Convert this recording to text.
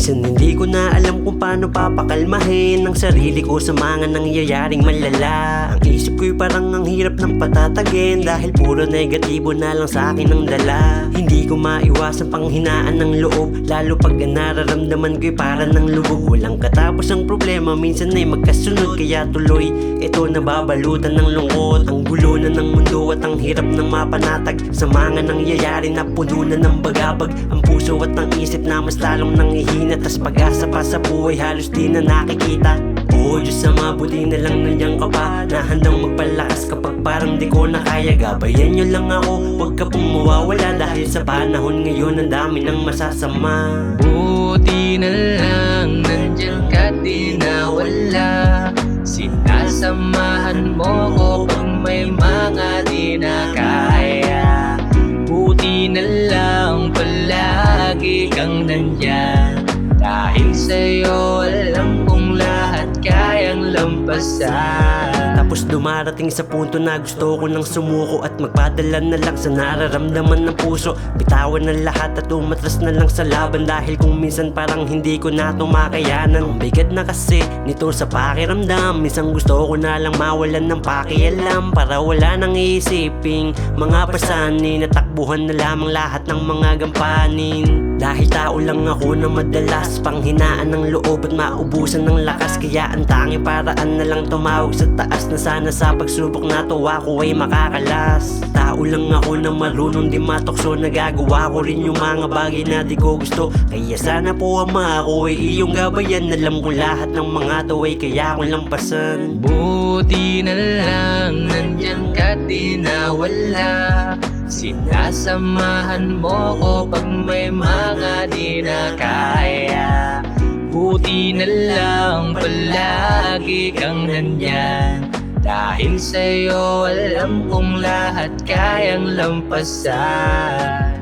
Minsan hindi ko na alam kung paano papakalmahin ang sarili ko sa mga nangyayaring malala. Ang isip ko'y parang ang hirap ng patatagin, dahil puro negatibo na lang sa akin ang dala. Hindi ko maiwasan panghinaan ng loob, lalo pag nararamdaman ko'y parang ng lubog. Walang katapos ang problema, minsan ay magkasunod, kaya tuloy ito nababalutan ng lungkot. Ang gulo na ng mundo at ang hirap ng mapanatag sa mga nangyayari na puno na ng bagabag. Ang puso at ang isip na mas lalong nangihina, tas pag-asa pa sa buhay halos di na nakikita. Oo Diyos, sa mabuti na lang nandiyan ka pa, na handang magpalakas kapag parang di ko na kaya. Gabayan nyo lang ako, huwag ka pong mawawala, dahil sa panahon ngayon ang dami ng masasama. Buti na lang nandiyan ka, di nawala. Sinasamahan mo ko pag may mga di na kaya. Buti na lang palagi kang nandyan, dahil sa'yo alam kong lahat kayang lampasan. Tapos dumarating sa punto na gusto ko nang sumuko at magpadala na lang sa nararamdaman ng puso. Bitawan na lahat at umatras na lang sa laban, dahil kung minsan parang hindi ko na makayanan. Ang bigat na kasi nito sa pakiramdam, minsan gusto ko na lang mawalan ng pakialam, para wala nang iisiping mga pasanin, natakbuhan na lamang lahat ng mga gampanin. Dahil tao lang ako na madalas panghinaan ng loob at maubusan ng lakas, kaya ang tanging paraan na lang tumawag sa taas, na sana sa pagsubok na to ako ay makakalas. Tao lang ako na marunong di matukso, nagagawa ko rin yung mga bagay na di ko gusto, kaya sana po Ama ako ay iyong gabayan. Alam ko lahat ng mga to ay kaya ko lampasan. Buti na lang nandyan ka, di nawala. Sinasamahan mo ko pag may mga di na kaya. Buti na lang palagi kang nandyan, dahil sa'yo alam kong lahat kayang lampasan.